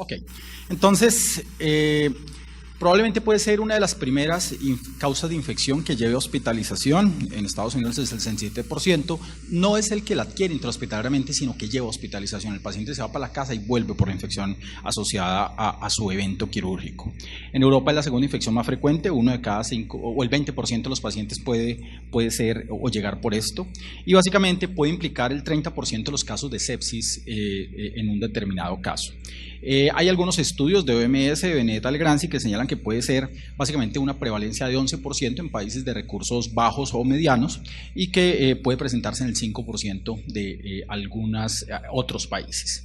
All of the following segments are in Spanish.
Ok, entonces probablemente puede ser una de las primeras causas de infección que lleve a hospitalización. En Estados Unidos es el 67%. No es el que la adquiere intrahospitalariamente, sino que lleva hospitalización. El paciente se va para la casa y vuelve por la infección asociada a su evento quirúrgico. En Europa es la segunda infección más frecuente, 1 de cada 5, o el 20% de los pacientes puede ser o llegar por esto. Y básicamente puede implicar el 30% de los casos de sepsis en un determinado caso. Hay algunos estudios de OMS, de Benet Algranci, que señalan que puede ser básicamente una prevalencia de 11% en países de recursos bajos o medianos y que puede presentarse en el 5% de algunos otros países.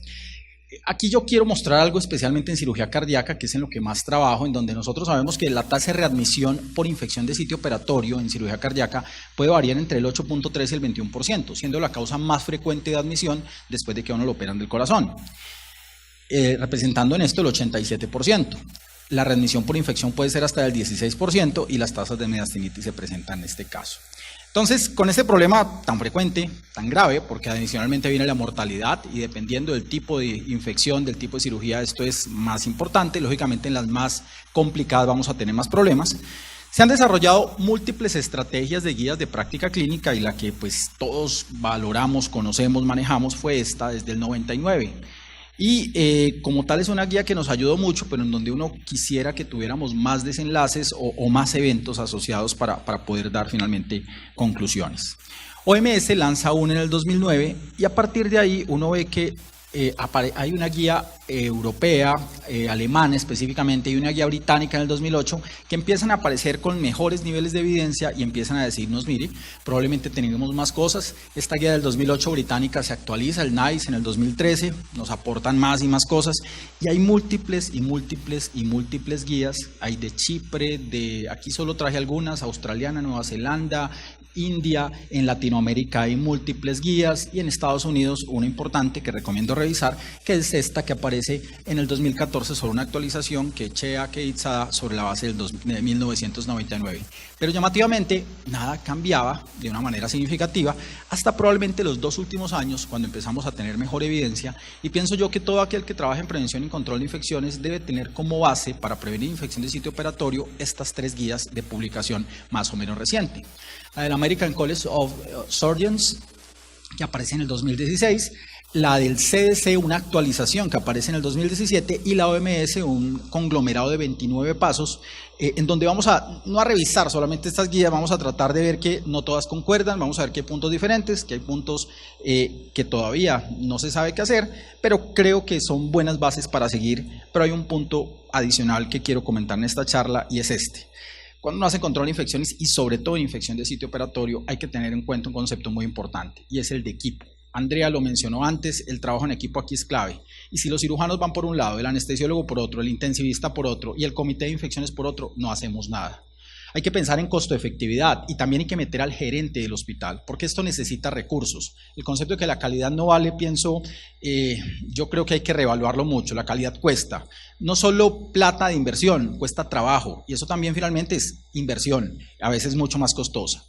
Aquí yo quiero mostrar algo especialmente en cirugía cardíaca, que es en lo que más trabajo, en donde nosotros sabemos que la tasa de readmisión por infección de sitio operatorio en cirugía cardíaca puede variar entre el 8.3 y el 21%, siendo la causa más frecuente de admisión después de que a uno lo operan del corazón, representando en esto el 87%. La readmisión por infección puede ser hasta el 16% y las tasas de mediastinitis se presentan en este caso. Entonces, con este problema tan frecuente, tan grave, porque adicionalmente viene la mortalidad y dependiendo del tipo de infección, del tipo de cirugía, esto es más importante. Lógicamente, en las más complicadas vamos a tener más problemas. Se han desarrollado múltiples estrategias de guías de práctica clínica y la que pues todos valoramos, conocemos, manejamos fue esta desde el 99. Y como tal es una guía que nos ayudó mucho, pero en donde uno quisiera que tuviéramos más desenlaces o más eventos asociados para poder dar finalmente conclusiones. OMS lanza una en el 2009 y a partir de ahí uno ve que hay una guía europea, alemana específicamente, y una guía británica en el 2008 que empiezan a aparecer con mejores niveles de evidencia y empiezan a decirnos, mire, probablemente tenemos más cosas. Esta guía del 2008 británica se actualiza, el NICE, en el 2013, nos aportan más y más cosas, y hay múltiples guías, hay de Chipre, aquí solo traje algunas, australiana, Nueva Zelanda, India, en Latinoamérica hay múltiples guías y en Estados Unidos una importante que recomiendo revisar, que es esta que aparece en el 2014 sobre una actualización que Chea Keitzada sobre la base de 1999. Pero llamativamente nada cambiaba de una manera significativa hasta probablemente los 2 últimos años cuando empezamos a tener mejor evidencia, y pienso yo que todo aquel que trabaja en prevención y control de infecciones debe tener como base para prevenir infección de sitio operatorio estas 3 guías de publicación más o menos reciente. La del American College of Surgeons, que aparece en el 2016, la del CDC, una actualización que aparece en el 2017, y la OMS, un conglomerado de 29 pasos, en donde vamos no a revisar solamente estas guías, vamos a tratar de ver que no todas concuerdan, vamos a ver que hay puntos diferentes, que hay puntos que todavía no se sabe qué hacer, pero creo que son buenas bases para seguir. Pero hay un punto adicional que quiero comentar en esta charla y es este. Cuando uno hace control de infecciones y sobre todo infección de sitio operatorio, hay que tener en cuenta un concepto muy importante y es el de equipo. Andrea lo mencionó antes, el trabajo en equipo aquí es clave. Y si los cirujanos van por un lado, el anestesiólogo por otro, el intensivista por otro y el comité de infecciones por otro, no hacemos nada. Hay que pensar en costo-efectividad y también hay que meter al gerente del hospital, porque esto necesita recursos. El concepto de que la calidad no vale, yo creo que hay que reevaluarlo mucho. La calidad cuesta, no solo plata de inversión, cuesta trabajo, y eso también finalmente es inversión, a veces mucho más costosa.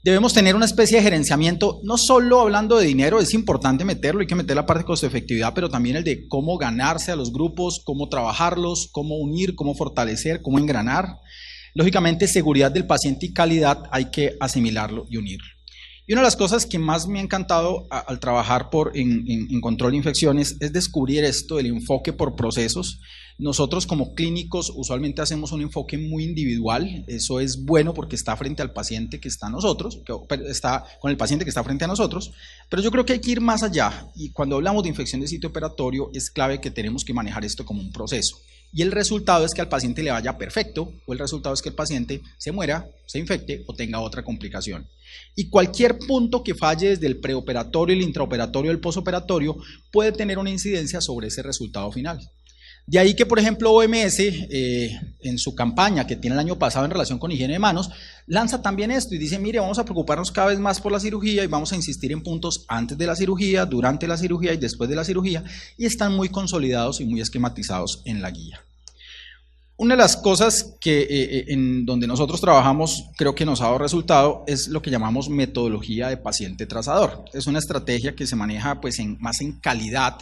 Debemos tener una especie de gerenciamiento, no solo hablando de dinero, es importante meterlo, hay que meter la parte de costo-efectividad, pero también el de cómo ganarse a los grupos, cómo trabajarlos, cómo unir, cómo fortalecer, cómo engranar. Lógicamente, seguridad del paciente y calidad hay que asimilarlo y unirlo. Y una de las cosas que más me ha encantado al trabajar en control de infecciones es descubrir esto, el enfoque por procesos. Nosotros como clínicos usualmente hacemos un enfoque muy individual, eso es bueno porque está frente al paciente que está a nosotros, está con el paciente que está frente a nosotros, pero yo creo que hay que ir más allá, y cuando hablamos de infección de sitio operatorio es clave que tenemos que manejar esto como un proceso. Y el resultado es que al paciente le vaya perfecto, o el resultado es que el paciente se muera, se infecte o tenga otra complicación. Y cualquier punto que falle desde el preoperatorio, el intraoperatorio, el posoperatorio puede tener una incidencia sobre ese resultado final. De ahí que, por ejemplo, OMS, en su campaña que tiene el año pasado en relación con higiene de manos, lanza también esto y dice, mire, vamos a preocuparnos cada vez más por la cirugía y vamos a insistir en puntos antes de la cirugía, durante la cirugía y después de la cirugía, y están muy consolidados y muy esquematizados en la guía. Una de las cosas que en donde nosotros trabajamos, creo que nos ha dado resultado, es lo que llamamos metodología de paciente trazador. Es una estrategia que se maneja pues más en calidad,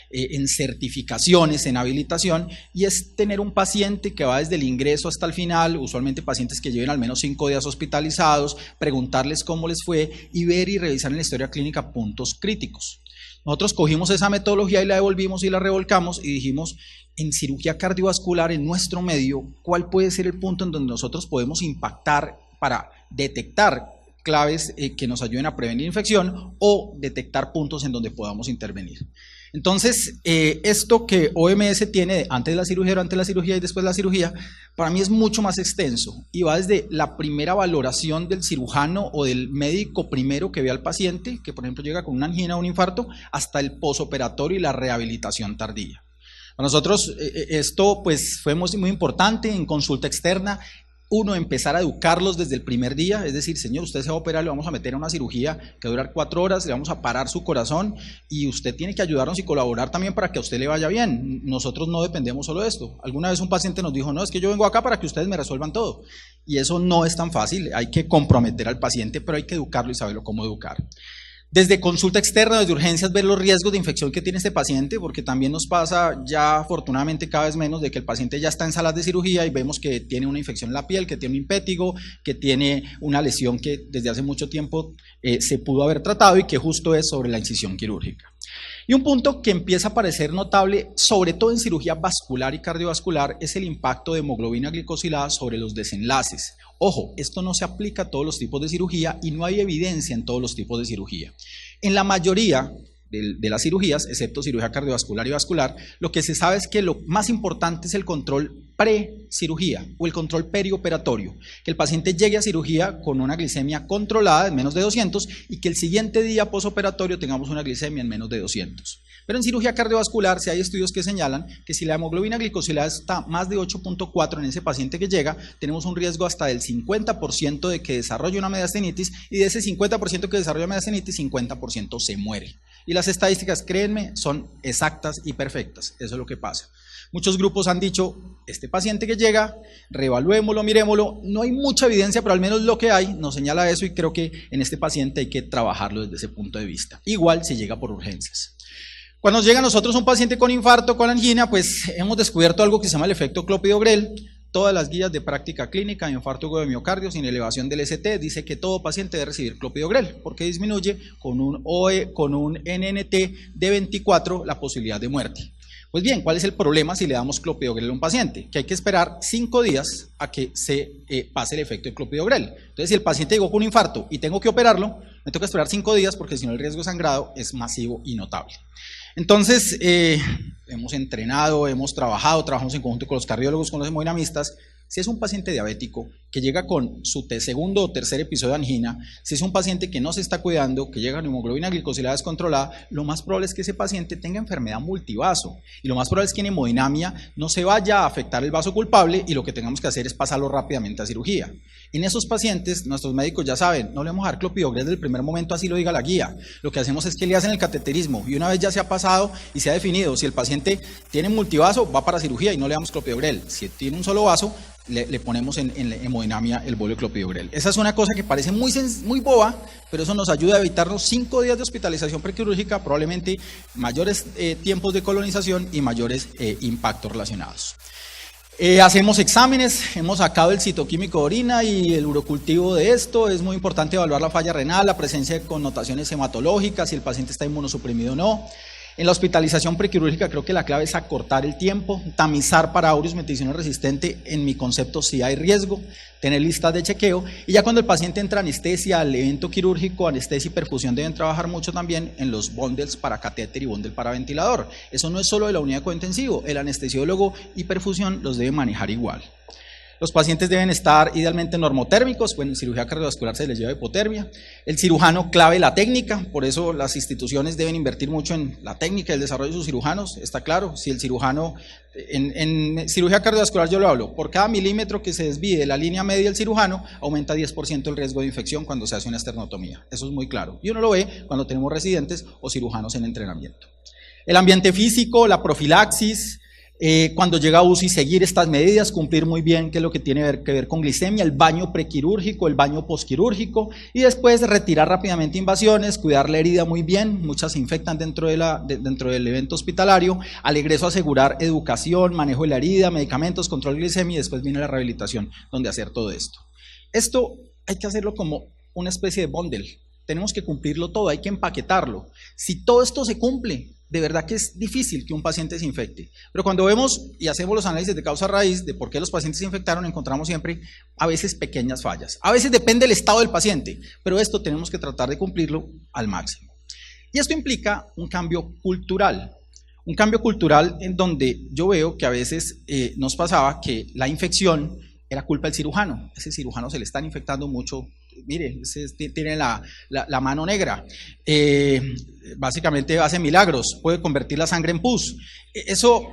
en certificaciones, en habilitación, y es tener un paciente que va desde el ingreso hasta el final, usualmente pacientes que lleven al menos 5 días hospitalizados, preguntarles cómo les fue y ver y revisar en la historia clínica puntos críticos. Nosotros cogimos esa metodología y la devolvimos y la revolcamos y dijimos, en cirugía cardiovascular, en nuestro medio, ¿cuál puede ser el punto en donde nosotros podemos impactar para detectar claves que nos ayuden a prevenir infección o detectar puntos en donde podamos intervenir? Entonces, esto que OMS tiene antes de la cirugía, durante la cirugía y después de la cirugía, para mí es mucho más extenso y va desde la primera valoración del cirujano o del médico primero que ve al paciente, que por ejemplo llega con una angina o un infarto, hasta el posoperatorio y la rehabilitación tardía. Para nosotros esto pues fue muy importante en consulta externa. Uno, empezar a educarlos desde el primer día, es decir, señor, usted se va a operar, le vamos a meter a una cirugía que va a durar 4 horas, le vamos a parar su corazón y usted tiene que ayudarnos y colaborar también para que a usted le vaya bien. Nosotros no dependemos solo de esto. Alguna vez un paciente nos dijo, no, es que yo vengo acá para que ustedes me resuelvan todo. Y eso no es tan fácil, hay que comprometer al paciente, pero hay que educarlo y saberlo cómo educar. Desde consulta externa, desde urgencias, ver los riesgos de infección que tiene este paciente, porque también nos pasa ya afortunadamente cada vez menos de que el paciente ya está en salas de cirugía y vemos que tiene una infección en la piel, que tiene un impétigo, que tiene una lesión que desde hace mucho tiempo se pudo haber tratado y que justo es sobre la incisión quirúrgica. Y un punto que empieza a parecer notable, sobre todo en cirugía vascular y cardiovascular, es el impacto de hemoglobina glicosilada sobre los desenlaces. Ojo, esto no se aplica a todos los tipos de cirugía y no hay evidencia en todos los tipos de cirugía. En la mayoría de las cirugías, excepto cirugía cardiovascular y vascular, lo que se sabe es que lo más importante es el control pre-cirugía o el control perioperatorio, que el paciente llegue a cirugía con una glicemia controlada en menos de 200 y que el siguiente día posoperatorio tengamos una glicemia en menos de 200. Pero en cirugía cardiovascular sí hay estudios que señalan que si la hemoglobina glicosilada está más de 8.4 en ese paciente que llega, tenemos un riesgo hasta del 50% de que desarrolle una mediastinitis y de ese 50% que desarrolla mediastinitis, 50% se muere. Y las estadísticas, créanme, son exactas y perfectas, eso es lo que pasa. Muchos grupos han dicho, este paciente que llega, reevaluémoslo, miremoslo, no hay mucha evidencia, pero al menos lo que hay nos señala eso y creo que en este paciente hay que trabajarlo desde ese punto de vista. Igual si llega por urgencias. Cuando llega a nosotros un paciente con infarto, con angina, pues hemos descubierto algo que se llama el efecto Clopidogrel. Todas las guías de práctica clínica de infarto agudo de miocardio sin elevación del ST dice que todo paciente debe recibir Clopidogrel porque disminuye con un NNT de 24 la posibilidad de muerte. Pues bien, ¿cuál es el problema si le damos Clopidogrel a un paciente? Que hay que esperar 5 días a que se pase el efecto de Clopidogrel. Entonces, si el paciente llegó con un infarto y tengo que operarlo, me toca esperar 5 días porque si no el riesgo de sangrado es masivo y notable. Entonces, hemos entrenado, trabajamos en conjunto con los cardiólogos, con los hemodinamistas. Si es un paciente diabético que llega con su segundo o tercer episodio de angina, si es un paciente que no se está cuidando, que llega con hemoglobina glicosilada descontrolada, lo más probable es que ese paciente tenga enfermedad multivaso y lo más probable es que en hemodinamia no se vaya a afectar el vaso culpable y lo que tengamos que hacer es pasarlo rápidamente a cirugía. En esos pacientes, nuestros médicos ya saben, no le vamos a dar Clopidogrel desde el primer momento, así lo diga la guía. Lo que hacemos es que le hacen el cateterismo y una vez ya se ha pasado y se ha definido, si el paciente tiene multivaso, va para cirugía y no le damos Clopidogrel. Si tiene un solo vaso, le ponemos en hemodinamia el bolo de Clopidogrel. Esa es una cosa que parece muy boba, pero eso nos ayuda a evitarnos 5 días de hospitalización prequirúrgica, probablemente mayores tiempos de colonización y mayores impactos relacionados. Hacemos exámenes, hemos sacado el citoquímico de orina y el urocultivo de esto. Es muy importante evaluar la falla renal, la presencia de connotaciones hematológicas, si el paciente está inmunosuprimido o no. En la hospitalización prequirúrgica creo que la clave es acortar el tiempo, tamizar para aureus meticilina resistente, en mi concepto sí hay riesgo, tener listas de chequeo y ya cuando el paciente entra a anestesia, al evento quirúrgico, anestesia y perfusión deben trabajar mucho también en los bundles para catéter y bundle para ventilador. Eso no es solo de la unidad de cointensivo, el anestesiólogo y perfusión los debe manejar igual. Los pacientes deben estar idealmente normotérmicos, bueno, en cirugía cardiovascular se les lleva hipotermia. El cirujano clave la técnica, por eso las instituciones deben invertir mucho en la técnica y el desarrollo de sus cirujanos, está claro. Si el cirujano, en cirugía cardiovascular yo lo hablo, por cada milímetro que se desvíe de la línea media del cirujano, aumenta 10% el riesgo de infección cuando se hace una esternotomía, eso es muy claro. Y uno lo ve cuando tenemos residentes o cirujanos en entrenamiento. El ambiente físico, la profilaxis, Cuando llega a UCI, seguir estas medidas, cumplir muy bien qué es lo que tiene que ver con glicemia, el baño prequirúrgico, el baño posquirúrgico, y después retirar rápidamente invasiones, cuidar la herida muy bien, muchas se infectan dentro del evento hospitalario, al egreso asegurar educación, manejo de la herida, medicamentos, control de glicemia, y después viene la rehabilitación, donde hacer todo esto. Esto hay que hacerlo como una especie de bundle, tenemos que cumplirlo todo, hay que empaquetarlo. Si todo esto se cumple, de verdad que es difícil que un paciente se infecte, pero cuando vemos y hacemos los análisis de causa raíz de por qué los pacientes se infectaron, encontramos siempre a veces pequeñas fallas, a veces depende del estado del paciente, pero esto tenemos que tratar de cumplirlo al máximo. Y esto implica un cambio cultural en donde yo veo que a veces nos pasaba que la infección era culpa del cirujano, ese cirujano se le están infectando mucho. Mire, tiene la mano negra, básicamente hace milagros, puede convertir la sangre en pus. Eso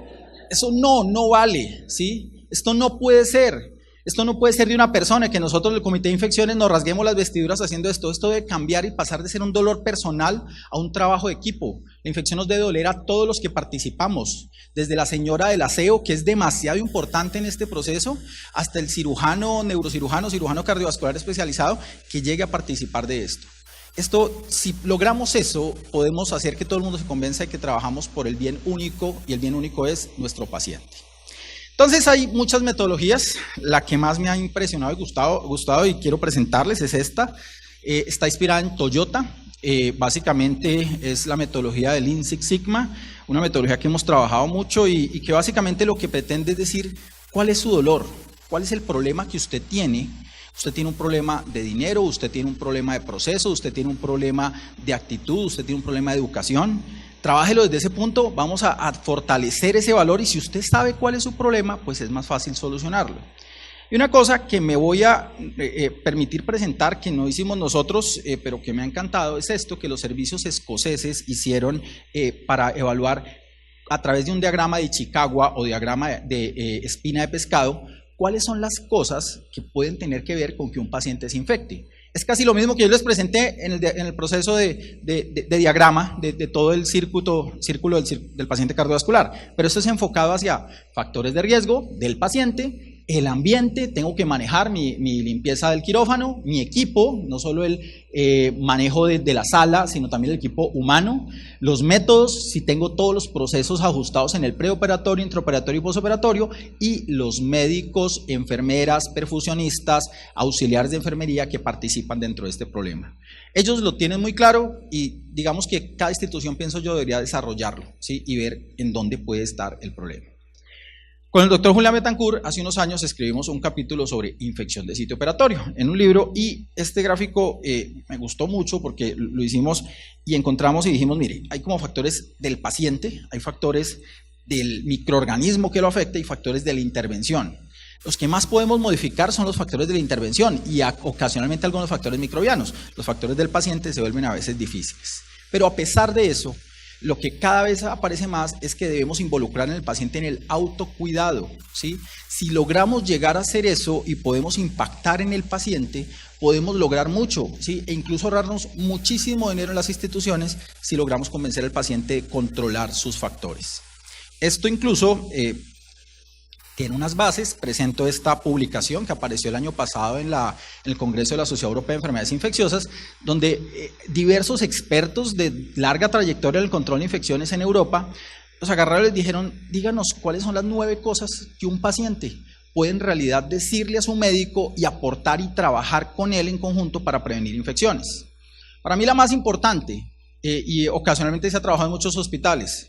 no vale, ¿sí? Esto no puede ser de una persona que nosotros del Comité de Infecciones nos rasguemos las vestiduras haciendo esto. Esto debe cambiar y pasar de ser un dolor personal a un trabajo de equipo. La infección nos debe doler a todos los que participamos, desde la señora del aseo, que es demasiado importante en este proceso, hasta el cirujano, neurocirujano, cirujano cardiovascular especializado, que llegue a participar de esto. Si logramos eso, podemos hacer que todo el mundo se convenza de que trabajamos por el bien único, y el bien único es nuestro paciente. Entonces hay muchas metodologías, la que más me ha impresionado y gustado y quiero presentarles es esta, está inspirada en Toyota, básicamente es la metodología del Lean Six Sigma, una metodología que hemos trabajado mucho y que básicamente lo que pretende es decir cuál es su dolor, cuál es el problema que usted tiene. Usted tiene un problema de dinero, usted tiene un problema de proceso, usted tiene un problema de actitud, usted tiene un problema de educación. Trabájelo desde ese punto, vamos a fortalecer ese valor y si usted sabe cuál es su problema, pues es más fácil solucionarlo. Y una cosa que me voy a permitir presentar, que no hicimos nosotros, pero que me ha encantado, es esto que los servicios escoceses hicieron para evaluar a través de un diagrama de Ichikawa o diagrama de espina de pescado, cuáles son las cosas que pueden tener que ver con que un paciente se infecte. Es casi lo mismo que yo les presenté en el proceso de diagrama de todo el círculo del paciente cardiovascular, pero esto es enfocado hacia factores de riesgo del paciente, el ambiente, tengo que manejar mi limpieza del quirófano, mi equipo, no solo el manejo de la sala, sino también el equipo humano, los métodos, si tengo todos los procesos ajustados en el preoperatorio, intraoperatorio y posoperatorio, y los médicos, enfermeras, perfusionistas, auxiliares de enfermería que participan dentro de este problema. Ellos lo tienen muy claro y digamos que cada institución, pienso yo, debería desarrollarlo, ¿sí? Y ver en dónde puede estar el problema. Con el doctor Julián Betancourt, hace unos años escribimos un capítulo sobre infección de sitio operatorio en un libro y este gráfico me gustó mucho porque lo hicimos y encontramos y dijimos, mire, hay como factores del paciente, hay factores del microorganismo que lo afecta y factores de la intervención. Los que más podemos modificar son los factores de la intervención y ocasionalmente algunos factores microbianos. Los factores del paciente se vuelven a veces difíciles. Pero a pesar de eso, lo que cada vez aparece más es que debemos involucrar en el paciente en el autocuidado, ¿sí? Si logramos llegar a hacer eso y podemos impactar en el paciente, podemos lograr mucho, ¿sí? E incluso ahorrarnos muchísimo dinero en las instituciones si logramos convencer al paciente de controlar sus factores. Esto incluso tiene unas bases, presento esta publicación que apareció el año pasado en el Congreso de la Sociedad Europea de Enfermedades Infecciosas, donde diversos expertos de larga trayectoria en el control de infecciones en Europa, los agarraron y les dijeron, díganos cuáles son las 9 cosas que un paciente puede en realidad decirle a su médico y aportar y trabajar con él en conjunto para prevenir infecciones. Para mí la más importante, y ocasionalmente se ha trabajado en muchos hospitales,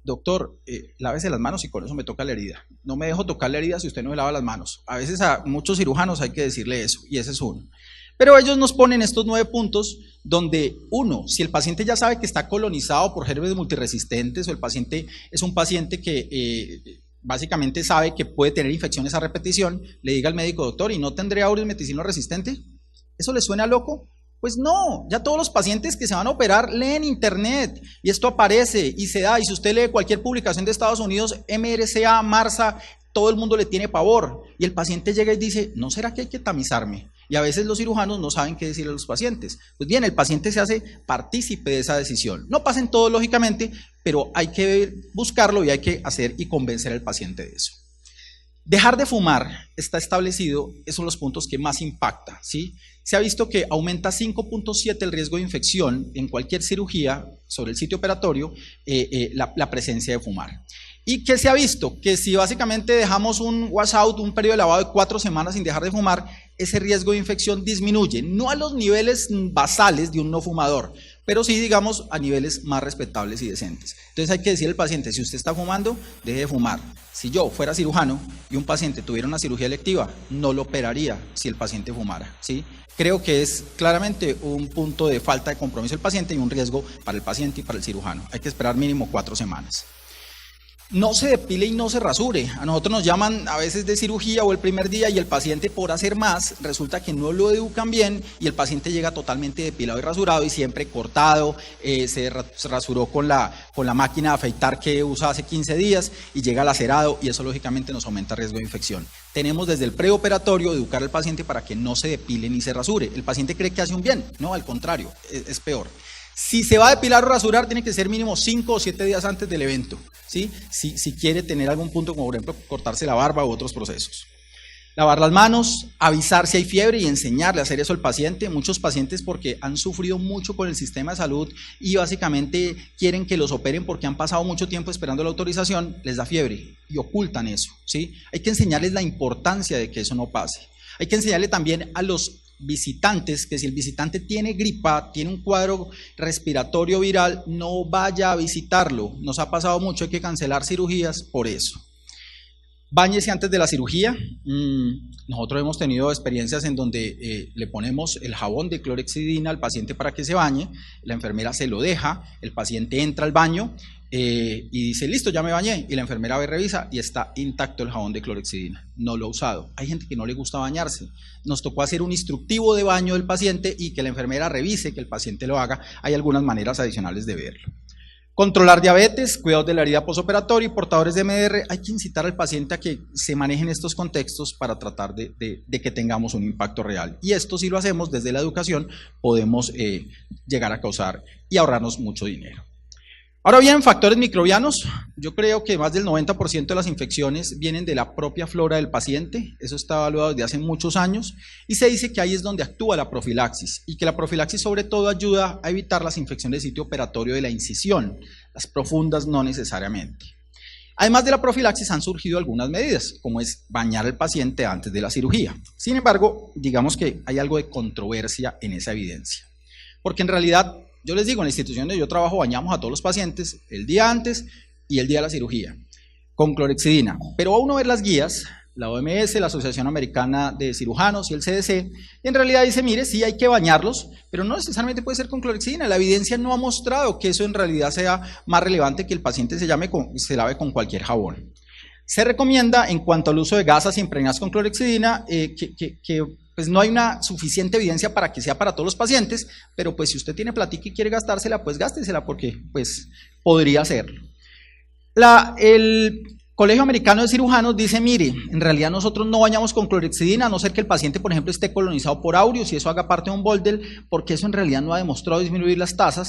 doctor, lávese las manos y con eso me toca la herida. No me dejo tocar la herida si usted no me lava las manos. A veces a muchos cirujanos hay que decirle eso, y ese es uno. Pero ellos nos ponen estos 9 puntos donde, uno, si el paciente ya sabe que está colonizado por gérmenes multiresistentes o el paciente es un paciente que básicamente sabe que puede tener infecciones a repetición, le diga al médico, doctor, ¿y no tendré aureus meticilo resistente? ¿Eso le suena loco? Pues no, ya todos los pacientes que se van a operar leen internet y esto aparece y se da, y si usted lee cualquier publicación de Estados Unidos, MRSA, MARSA, todo el mundo le tiene pavor y el paciente llega y dice, ¿no será que hay que tamizarme? Y a veces los cirujanos no saben qué decirle a los pacientes. Pues bien, el paciente se hace partícipe de esa decisión. No pasa en todo, lógicamente, pero hay que buscarlo y hay que hacer y convencer al paciente de eso. Dejar de fumar está establecido, esos son los puntos que más impacta, ¿sí? Se ha visto que aumenta 5.7 el riesgo de infección en cualquier cirugía sobre el sitio operatorio, la presencia de fumar. ¿Y qué se ha visto? Que si básicamente dejamos un washout, un periodo de lavado de 4 semanas sin dejar de fumar, ese riesgo de infección disminuye, no a los niveles basales de un no fumador, pero sí, digamos, a niveles más respetables y decentes. Entonces hay que decirle al paciente, si usted está fumando, deje de fumar. Si yo fuera cirujano y un paciente tuviera una cirugía electiva, no lo operaría si el paciente fumara, ¿sí? Creo que es claramente un punto de falta de compromiso del paciente y un riesgo para el paciente y para el cirujano. Hay que esperar mínimo 4 semanas. No se depile y no se rasure. A nosotros nos llaman a veces de cirugía o el primer día y el paciente por hacer más resulta que no lo educan bien y el paciente llega totalmente depilado y rasurado y siempre cortado, se rasuró con la máquina de afeitar que usa hace 15 días y llega lacerado y eso lógicamente nos aumenta el riesgo de infección. Tenemos desde el preoperatorio educar al paciente para que no se depile ni se rasure. El paciente cree que hace un bien, no, al contrario, es peor. Si se va a depilar o rasurar, tiene que ser mínimo 5 o 7 días antes del evento, ¿sí? Si quiere tener algún punto, como por ejemplo cortarse la barba u otros procesos. Lavar las manos, avisar si hay fiebre y enseñarle a hacer eso al paciente. Muchos pacientes porque han sufrido mucho con el sistema de salud y básicamente quieren que los operen porque han pasado mucho tiempo esperando la autorización, les da fiebre y ocultan eso, ¿sí? Hay que enseñarles la importancia de que eso no pase. Hay que enseñarle también a los visitantes que si el visitante tiene gripa, tiene un cuadro respiratorio viral, no vaya a visitarlo. Nos ha pasado mucho, hay que cancelar cirugías por eso. Báñese antes de la cirugía. Nosotros hemos tenido experiencias en donde le ponemos el jabón de clorhexidina al paciente para que se bañe, la enfermera se lo deja, el paciente entra al baño y dice, listo, ya me bañé, y la enfermera va y revisa y está intacto el jabón de clorhexidina, no lo ha usado. Hay gente que no le gusta bañarse, nos tocó hacer un instructivo de baño del paciente y que la enfermera revise que el paciente lo haga. Hay algunas maneras adicionales de verlo. Controlar diabetes, cuidados de la herida postoperatoria y portadores de MDR. Hay que incitar al paciente a que se manejen estos contextos para tratar de que tengamos un impacto real. Y esto, si lo hacemos desde la educación, podemos llegar a causar y ahorrarnos mucho dinero. Ahora bien, factores microbianos. Yo creo que más del 90% de las infecciones vienen de la propia flora del paciente. Eso está evaluado desde hace muchos años y se dice que ahí es donde actúa la profilaxis y que la profilaxis sobre todo ayuda a evitar las infecciones de sitio operatorio de la incisión, las profundas no necesariamente. Además de la profilaxis han surgido algunas medidas, como es bañar al paciente antes de la cirugía. Sin embargo, digamos que hay algo de controversia en esa evidencia, porque en realidad, yo les digo, en la institución donde yo trabajo bañamos a todos los pacientes el día antes y el día de la cirugía con clorhexidina, pero a uno ver las guías, la OMS, la Asociación Americana de Cirujanos y el CDC, en realidad dice, mire, sí hay que bañarlos, pero no necesariamente puede ser con clorhexidina. La evidencia no ha mostrado que eso en realidad sea más relevante que el paciente se lave con cualquier jabón. Se recomienda, en cuanto al uso de gasas impregnadas con clorhexidina, que pues no hay una suficiente evidencia para que sea para todos los pacientes, pero pues si usted tiene platica y quiere gastársela, pues gástesela porque pues podría hacerlo. El Colegio Americano de Cirujanos dice, mire, en realidad nosotros no bañamos con clorhexidina, a no ser que el paciente, por ejemplo, esté colonizado por aureus y eso haga parte de un Boldel, porque eso en realidad no ha demostrado disminuir las tasas.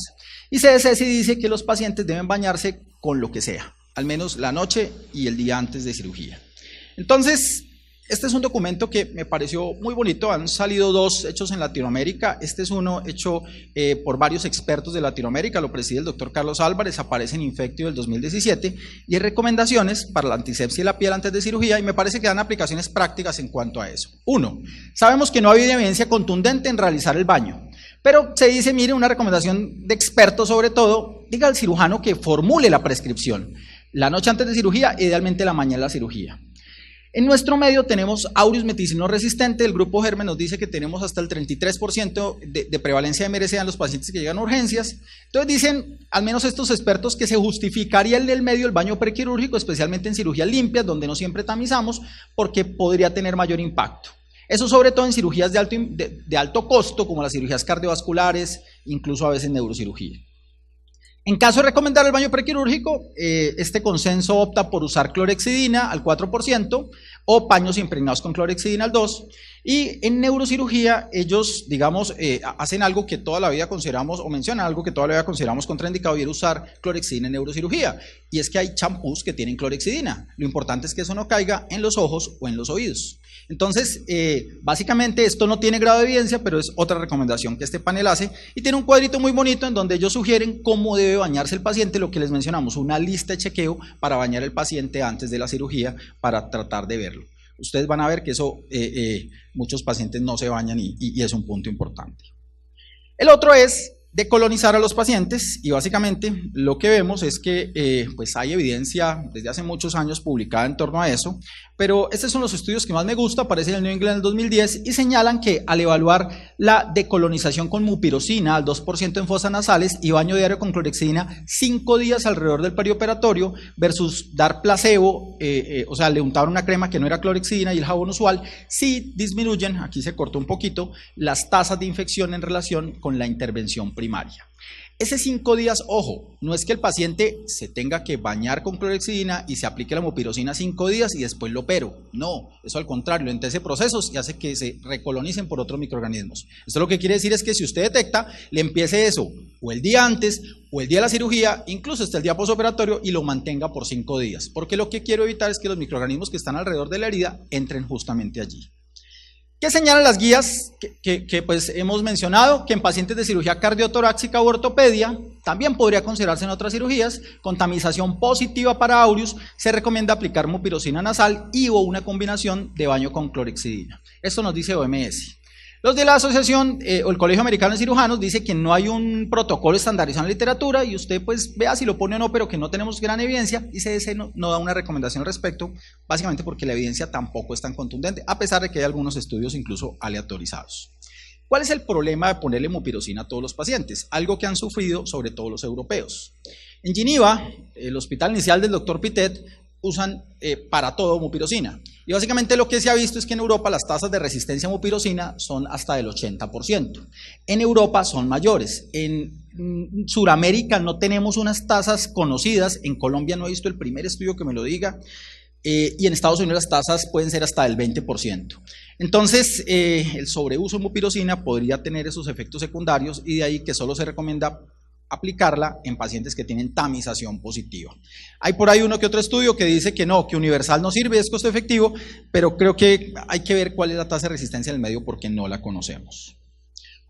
Y CDC sí dice que los pacientes deben bañarse con lo que sea, al menos la noche y el día antes de cirugía. Entonces, este es un documento que me pareció muy bonito. Han salido 2 hechos en Latinoamérica. Este es uno hecho por varios expertos de Latinoamérica, lo preside el doctor Carlos Álvarez, aparece en Infectio del 2017, y hay recomendaciones para la antisepsia de la piel antes de cirugía, y me parece que dan aplicaciones prácticas en cuanto a eso. 1. Sabemos que no ha habido evidencia contundente en realizar el baño, pero se dice, mire, una recomendación de expertos sobre todo, diga al cirujano que formule la prescripción, la noche antes de cirugía, idealmente la mañana de la cirugía. En nuestro medio tenemos aureus meticilino resistente, el grupo Germe nos dice que tenemos hasta el 33% de prevalencia de MRSA en los pacientes que llegan a urgencias. Entonces dicen, al menos estos expertos, que se justificaría el del medio el baño prequirúrgico, especialmente en cirugías limpias, donde no siempre tamizamos, porque podría tener mayor impacto. Eso sobre todo en cirugías de alto costo, como las cirugías cardiovasculares, incluso a veces neurocirugía. En caso de recomendar el baño prequirúrgico, este consenso opta por usar clorhexidina al 4% o paños impregnados con clorhexidina al 2%. Y en neurocirugía ellos, digamos, hacen algo que toda la vida consideramos, o mencionan algo que toda la vida consideramos contraindicado, y era usar clorhexidina en neurocirugía. Y es que hay champús que tienen clorhexidina. Lo importante es que eso no caiga en los ojos o en los oídos. Entonces, básicamente esto no tiene grado de evidencia, pero es otra recomendación que este panel hace, y tiene un cuadrito muy bonito en donde ellos sugieren cómo debe bañarse el paciente, lo que les mencionamos, una lista de chequeo para bañar el paciente antes de la cirugía para tratar de verlo. Ustedes van a ver que eso, muchos pacientes no se bañan y es un punto importante. El otro es decolonizar a los pacientes, y básicamente lo que vemos es que pues hay evidencia desde hace muchos años publicada en torno a eso, pero estos son los estudios que más me gusta, aparece en el New England en el 2010, y señalan que al evaluar la decolonización con mupirocina al 2% en fosas nasales y baño diario con clorhexidina 5 días alrededor del perioperatorio versus dar placebo, o sea, le untaban una crema que no era clorhexidina y el jabón usual, sí disminuyen, aquí se cortó un poquito, las tasas de infección en relación con la intervención primaria. Ese 5 días, ojo, no es que el paciente se tenga que bañar con clorhexidina y se aplique la mupirocina 5 días y después lo opero. No, eso al contrario, lentece procesos y hace que se recolonicen por otros microorganismos. Esto lo que quiere decir es que si usted detecta, le empiece eso o el día antes o el día de la cirugía, incluso hasta el día postoperatorio, y lo mantenga por 5 días. Porque lo que quiero evitar es que los microorganismos que están alrededor de la herida entren justamente allí. ¿Qué señalan las guías que pues hemos mencionado? Que en pacientes de cirugía cardiotorácica u ortopedia, también podría considerarse en otras cirugías, con tamización positiva para aureus, se recomienda aplicar mupirocina nasal y o una combinación de baño con clorhexidina. Esto nos dice OMS. Los de la asociación o el Colegio Americano de Cirujanos dice que no hay un protocolo estandarizado en la literatura y usted pues vea si lo pone o no, pero que no tenemos gran evidencia, y CDC no da una recomendación al respecto, básicamente porque la evidencia tampoco es tan contundente, a pesar de que hay algunos estudios incluso aleatorizados. ¿Cuál es el problema de ponerle mupirocina a todos los pacientes? Algo que han sufrido sobre todo los europeos. En Geneva, el hospital inicial del doctor Pitet, usan para todo mupirocina. Y básicamente lo que se ha visto es que en Europa las tasas de resistencia a mupirocina son hasta del 80%. En Europa son mayores. En Sudamérica no tenemos unas tasas conocidas. En Colombia no he visto el primer estudio que me lo diga. Y en Estados Unidos las tasas pueden ser hasta del 20%. Entonces, el sobreuso de mupirocina podría tener esos efectos secundarios, y de ahí que solo se recomienda aplicarla en pacientes que tienen tamización positiva. Hay por ahí uno que otro estudio que dice que no, que universal no sirve, es costo efectivo, pero creo que hay que ver cuál es la tasa de resistencia en el medio porque no la conocemos.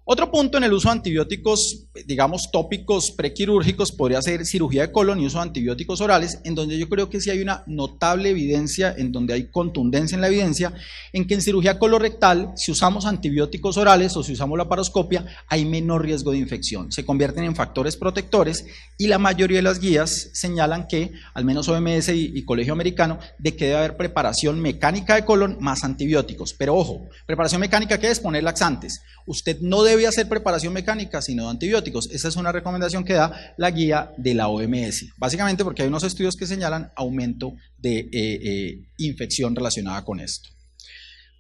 Otro punto en el uso de antibióticos, digamos tópicos prequirúrgicos, podría ser cirugía de colon y uso de antibióticos orales, en donde yo creo que sí hay una notable evidencia, en donde hay contundencia en la evidencia, en que en cirugía colorectal, si usamos antibióticos orales o si usamos la paroscopia, hay menor riesgo de infección, se convierten en factores protectores, y la mayoría de las guías señalan que, al menos OMS y Colegio Americano, de que debe haber preparación mecánica de colon más antibióticos. Pero ojo, preparación mecánica, ¿qué es? Poner laxantes. Usted no debe hacer preparación mecánica, sino de antibióticos. Esa es una recomendación que da la guía de la OMS. Básicamente porque hay unos estudios que señalan aumento de infección relacionada con esto.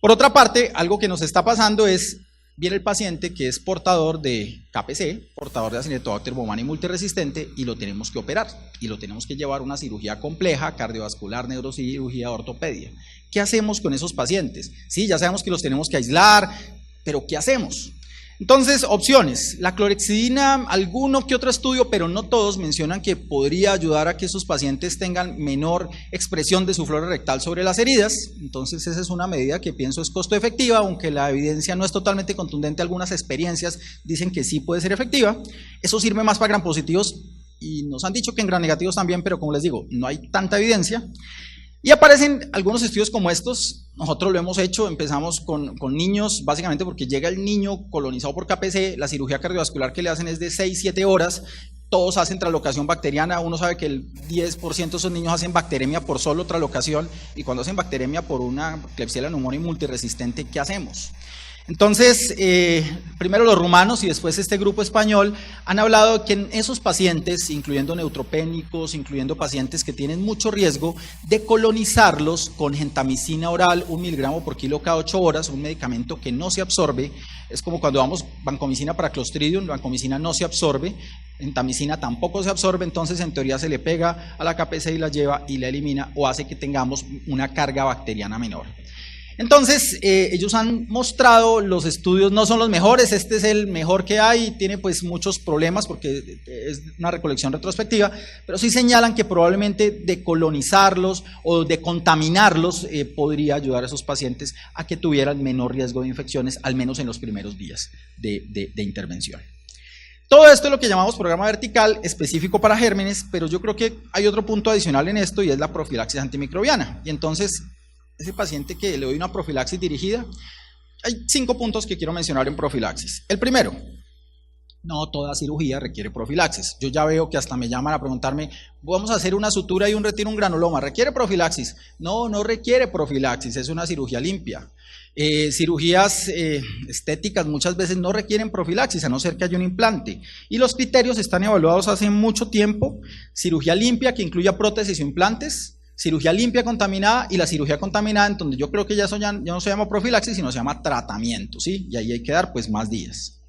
Por otra parte, algo que nos está pasando es, viene el paciente que es portador de KPC, portador de Acinetobacter baumannii multiresistente, y lo tenemos que operar, y lo tenemos que llevar a una cirugía compleja, cardiovascular, neurocirugía, ortopedia. ¿Qué hacemos con esos pacientes? Sí, ya sabemos que los tenemos que aislar, pero ¿qué hacemos? Entonces, opciones. La clorhexidina, alguno que otro estudio, pero no todos, mencionan que podría ayudar a que esos pacientes tengan menor expresión de su flora rectal sobre las heridas. Entonces, esa es una medida que pienso es costo efectiva, aunque la evidencia no es totalmente contundente. Algunas experiencias dicen que sí puede ser efectiva. Eso sirve más para gram positivos y nos han dicho que en gram negativos también, pero como les digo, no hay tanta evidencia. Y aparecen algunos estudios como estos. Nosotros lo hemos hecho, empezamos con niños, básicamente porque llega el niño colonizado por KPC, la cirugía cardiovascular que le hacen es de 6-7 horas, todos hacen traslocación bacteriana, uno sabe que el 10% de esos niños hacen bacteremia por solo traslocación, y cuando hacen bacteremia por una Klebsiella pneumoniae multiresistente, ¿qué hacemos? Entonces, primero los rumanos y después este grupo español, han hablado que en esos pacientes, incluyendo neutropénicos, incluyendo pacientes que tienen mucho riesgo, de colonizarlos con gentamicina oral, 1 miligramo por kilo cada 8 horas, un medicamento que no se absorbe. Es como cuando damos vancomicina para Clostridium, la vancomicina no se absorbe, gentamicina tampoco se absorbe, entonces en teoría se le pega a la KPC y la lleva y la elimina o hace que tengamos una carga bacteriana menor. Entonces, ellos han mostrado, los estudios no son los mejores, este es el mejor que hay, tiene pues muchos problemas porque es una recolección retrospectiva, pero sí señalan que probablemente decolonizarlos o decontaminarlos podría ayudar a esos pacientes a que tuvieran menor riesgo de infecciones, al menos en los primeros días de intervención. Todo esto es lo que llamamos programa vertical específico para gérmenes, pero yo creo que hay otro punto adicional en esto y es la profilaxis antimicrobiana. Y entonces, ese paciente que le doy una profilaxis dirigida, hay 5 puntos que quiero mencionar en profilaxis. El primero, no toda cirugía requiere profilaxis. Yo ya veo que hasta me llaman a preguntarme, vamos a hacer una sutura y un retiro, un granuloma, ¿requiere profilaxis? No, no requiere profilaxis, es una cirugía limpia. Cirugías estéticas muchas veces no requieren profilaxis, a no ser que haya un implante. Y los criterios están evaluados hace mucho tiempo: cirugía limpia que incluya prótesis o implantes, cirugía limpia contaminada y la cirugía contaminada, en donde yo creo que ya no se llama profilaxis, sino se llama tratamiento, ¿sí? Y ahí hay que dar pues más días.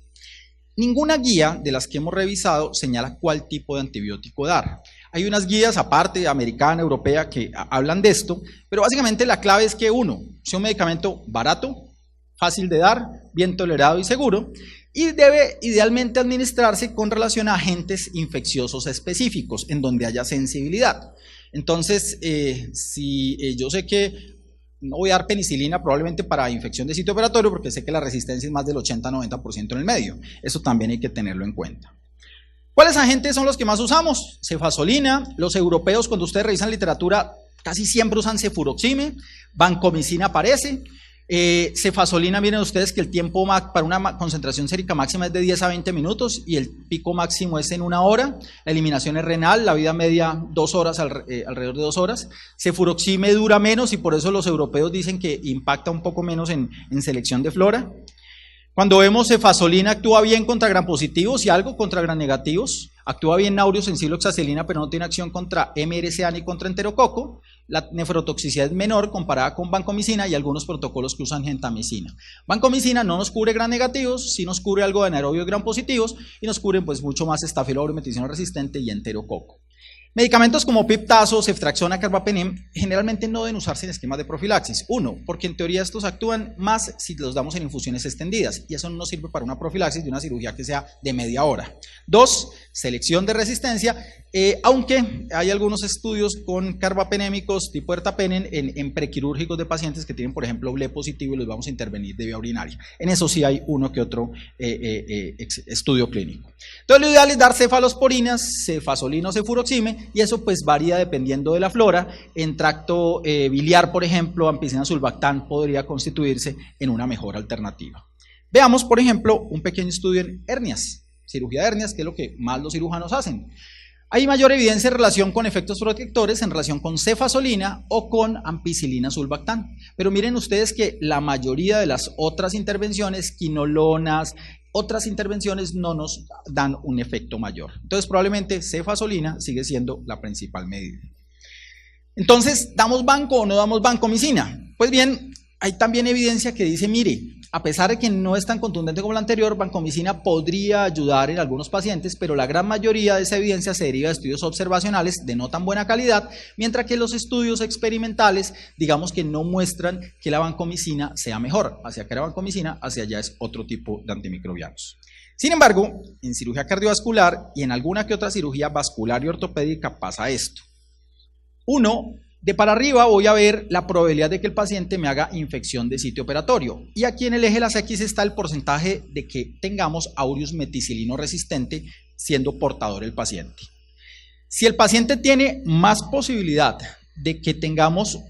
Ninguna guía de las que hemos revisado señala cuál tipo de antibiótico dar. Hay unas guías aparte, americana, europea, que hablan de esto, pero básicamente la clave es que uno, sea un medicamento barato, fácil de dar, bien tolerado y seguro, y debe idealmente administrarse con relación a agentes infecciosos específicos, en donde haya sensibilidad. Entonces, si yo sé que no voy a dar penicilina probablemente para infección de sitio operatorio, porque sé que la resistencia es más del 80-90% en el medio, eso también hay que tenerlo en cuenta. ¿Cuáles agentes son los que más usamos? Cefazolina. Los europeos, cuando ustedes revisan literatura, casi siempre usan cefuroxime. Vancomicina aparece. Cefazolina, miren ustedes que el tiempo para una concentración sérica máxima es de 10 a 20 minutos y el pico máximo es en 1 hora. La eliminación es renal, la vida media 2 horas, alrededor de 2 horas. Cefuroxime dura menos y por eso los europeos dicen que impacta un poco menos en selección de flora. Cuando vemos cefazolina actúa bien contra gram positivos y algo contra gram negativos, actúa bien nauriosensilo-oxacilina, pero no tiene acción contra MRSA ni contra enterococo. La nefrotoxicidad es menor comparada con vancomicina y algunos protocolos que usan gentamicina. Vancomicina no nos cubre gram negativos, sí nos cubre algo de anaerobios gram positivos y nos cubren pues mucho más estafilococcus meticilino resistente y enterococo. Medicamentos como piptazo, ceftriaxona, carbapenem generalmente no deben usarse en esquemas de profilaxis. 1, porque en teoría estos actúan más si los damos en infusiones extendidas y eso no nos sirve para una profilaxis de una cirugía que sea de media hora. 2, selección de resistencia, aunque hay algunos estudios con carbapenémicos tipo ertapenem en prequirúrgicos de pacientes que tienen, por ejemplo, ble positivo y los vamos a intervenir de vía urinaria. En eso sí hay uno que otro estudio clínico. Entonces lo ideal es dar cefalosporinas, cefazolina o cefuroxime, y eso pues varía dependiendo de la flora. En tracto biliar, por ejemplo, ampicilina sulbactam podría constituirse en una mejor alternativa. Veamos, por ejemplo, un pequeño estudio en hernias, cirugía de hernias, que es lo que más los cirujanos hacen. Hay mayor evidencia en relación con efectos protectores, en relación con cefazolina o con ampicilina sulbactam. Pero miren ustedes que la mayoría de las otras intervenciones, quinolonas, otras intervenciones no nos dan un efecto mayor. Entonces probablemente cefazolina sigue siendo la principal medida. Entonces, ¿damos banco o no damos vancomicina? Pues bien, hay también evidencia que dice, mire, a pesar de que no es tan contundente como la anterior, vancomicina podría ayudar en algunos pacientes, pero la gran mayoría de esa evidencia se deriva de estudios observacionales de no tan buena calidad, mientras que los estudios experimentales, digamos que no muestran que la vancomicina sea mejor. Hacia acá la vancomicina, hacia allá es otro tipo de antimicrobianos. Sin embargo, en cirugía cardiovascular y en alguna que otra cirugía vascular y ortopédica pasa esto. 1, de para arriba voy a ver la probabilidad de que el paciente me haga infección de sitio operatorio. Y aquí en el eje de las X está el porcentaje de que tengamos aureus meticilino resistente siendo portador el paciente. Si el paciente tiene más posibilidad de que tengamos,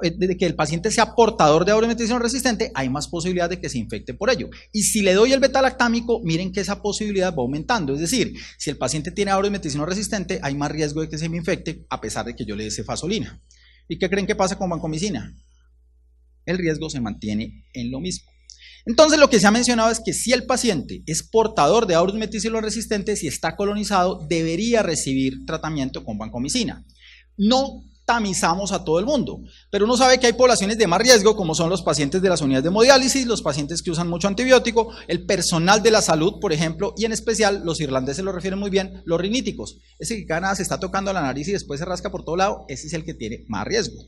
de que el paciente sea portador de aureus meticilino resistente, hay más posibilidad de que se infecte por ello. Y si le doy el beta-lactámico, miren que esa posibilidad va aumentando. Es decir, si el paciente tiene aureus meticilino resistente, hay más riesgo de que se me infecte a pesar de que yo le dé cefazolina. ¿Y qué creen que pasa con vancomicina? El riesgo se mantiene en lo mismo. Entonces, lo que se ha mencionado es que si el paciente es portador de aureus meticilón resistente, si está colonizado, debería recibir tratamiento con vancomicina. No tamizamos a todo el mundo, pero uno sabe que hay poblaciones de más riesgo, como son los pacientes de las unidades de hemodiálisis, los pacientes que usan mucho antibiótico, el personal de la salud, por ejemplo, y en especial, los irlandeses lo refieren muy bien, los riníticos. Ese que cada nada se está tocando la nariz y después se rasca por todo lado, ese es el que tiene más riesgo.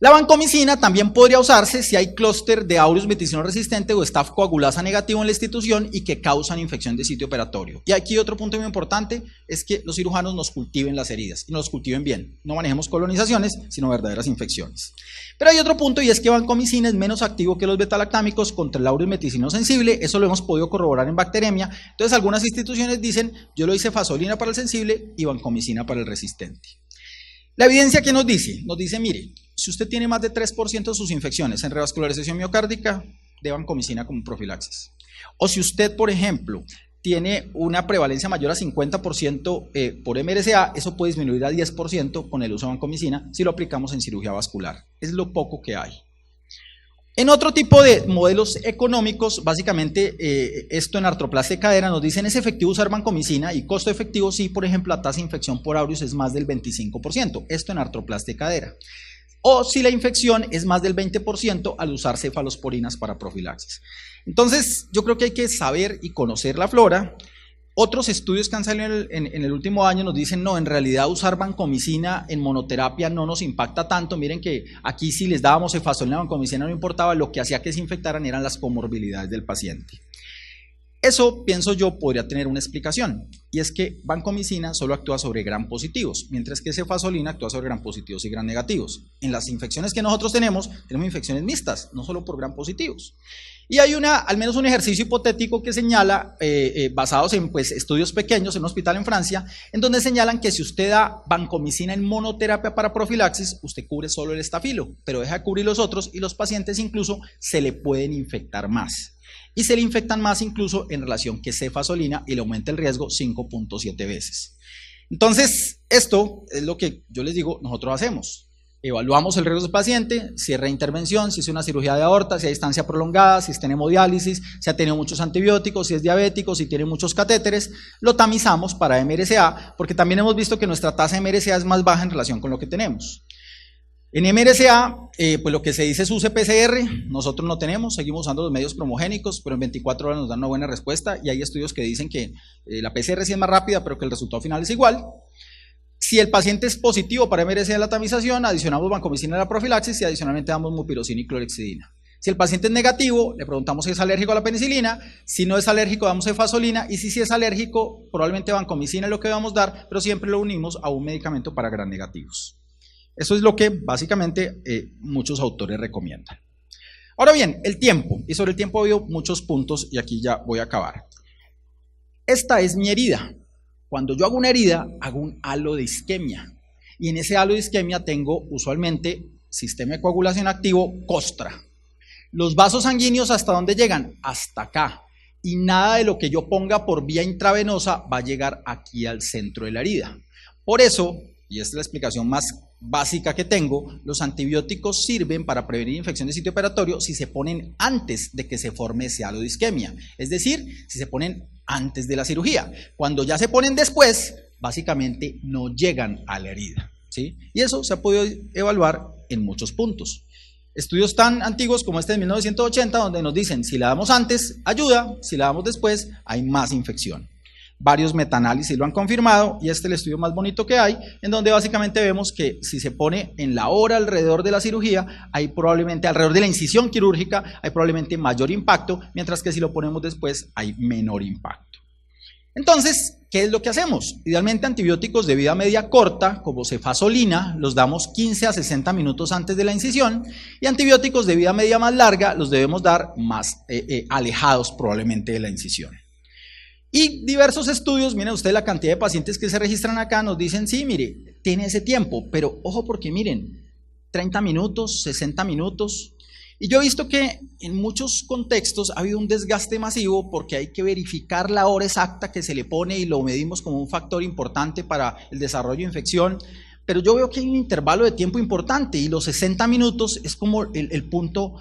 La vancomicina también podría usarse si hay clúster de aureus meticilón resistente o staph coagulasa negativo en la institución y que causan infección de sitio operatorio. Y aquí otro punto muy importante es que los cirujanos nos cultiven las heridas y nos cultiven bien. No manejemos colonizaciones, sino verdaderas infecciones. Pero hay otro punto y es que vancomicina es menos activo que los betalactámicos contra el aureus meticilón sensible. Eso lo hemos podido corroborar en bacteremia. Entonces algunas instituciones dicen, yo lo hice fasolina para el sensible y vancomicina para el resistente. La evidencia que nos dice, mire, si usted tiene más de 3% de sus infecciones en revascularización miocárdica, de vancomicina como profilaxis. O si usted, por ejemplo, tiene una prevalencia mayor a 50% por MRSA, eso puede disminuir a 10% con el uso de vancomicina si lo aplicamos en cirugía vascular. Es lo poco que hay. En otro tipo de modelos económicos, básicamente esto en artroplastia de cadera nos dicen es efectivo usar vancomicina y costo efectivo si, por ejemplo, la tasa de infección por aureus es más del 25%, esto en artroplastia de cadera. O si la infección es más del 20% al usar cefalosporinas para profilaxis. Entonces, yo creo que hay que saber y conocer la flora. Otros estudios que han salido en el último año nos dicen, no, en realidad usar vancomicina en monoterapia no nos impacta tanto. Miren que aquí si les dábamos cefazolina, vancomicina no importaba, lo que hacía que se infectaran eran las comorbilidades del paciente. Eso, pienso yo, podría tener una explicación, y es que vancomicina solo actúa sobre gram positivos, mientras que cefazolina actúa sobre gram positivos y gram negativos. En las infecciones que nosotros tenemos infecciones mixtas, no solo por gram positivos. Y hay al menos un ejercicio hipotético que señala, basados en estudios pequeños en un hospital en Francia, en donde señalan que si usted da vancomicina en monoterapia para profilaxis, usted cubre solo el estafilo, pero deja de cubrir los otros y los pacientes incluso se le pueden infectar más. Y se le infectan más incluso en relación que cefazolina y le aumenta el riesgo 5.7 veces. Entonces, esto es lo que yo les digo, nosotros hacemos. Evaluamos el riesgo del paciente, si es reintervención, si es una cirugía de aorta, si hay distancia prolongada, si está en hemodiálisis, si ha tenido muchos antibióticos, si es diabético, si tiene muchos catéteres, lo tamizamos para MRSA, porque también hemos visto que nuestra tasa de MRSA es más baja en relación con lo que tenemos. En MRSA, pues lo que se dice es use PCR, nosotros no tenemos, seguimos usando los medios promogénicos, pero en 24 horas nos dan una buena respuesta y hay estudios que dicen que la PCR sí es más rápida, pero que el resultado final es igual. Si el paciente es positivo para MRSA de la tamización, adicionamos vancomicina a la profilaxis y adicionalmente damos mupirocina y clorexidina. Si el paciente es negativo, le preguntamos si es alérgico a la penicilina, si no es alérgico damos cefazolina y si es alérgico, probablemente vancomicina es lo que vamos a dar, pero siempre lo unimos a un medicamento para gram negativos. Eso es lo que básicamente muchos autores recomiendan. Ahora bien, el tiempo, y sobre el tiempo ha habido muchos puntos y aquí ya voy a acabar. Esta es mi herida. Cuando yo hago una herida, hago un halo de isquemia y en ese halo de isquemia tengo usualmente sistema de coagulación activo, costra. Los vasos sanguíneos, ¿hasta dónde llegan? Hasta acá. Y nada de lo que yo ponga por vía intravenosa va a llegar aquí al centro de la herida. Por eso, y esta es la explicación más básica que tengo, los antibióticos sirven para prevenir infección de sitio operatorio si se ponen antes de que se forme ese halo de isquemia, es decir, si se ponen antes de la cirugía. Cuando ya se ponen después, básicamente no llegan a la herida, ¿sí? Y eso se ha podido evaluar en muchos puntos. Estudios tan antiguos como este de 1980, donde nos dicen, si la damos antes, ayuda, si la damos después, hay más infección. Varios metaanálisis lo han confirmado y este es el estudio más bonito que hay, en donde básicamente vemos que si se pone en la hora alrededor de la cirugía, hay probablemente alrededor de la incisión quirúrgica, hay probablemente mayor impacto, mientras que si lo ponemos después hay menor impacto. Entonces, ¿qué es lo que hacemos? Idealmente antibióticos de vida media corta, como cefazolina, los damos 15 a 60 minutos antes de la incisión, y antibióticos de vida media más larga los debemos dar más alejados probablemente de la incisión. Y diversos estudios, miren ustedes la cantidad de pacientes que se registran acá, nos dicen, sí, mire, tiene ese tiempo, pero ojo porque miren, 30 minutos, 60 minutos. Y yo he visto que en muchos contextos ha habido un desgaste masivo porque hay que verificar la hora exacta que se le pone y lo medimos como un factor importante para el desarrollo de infección. Pero yo veo que hay un intervalo de tiempo importante y los 60 minutos es como el punto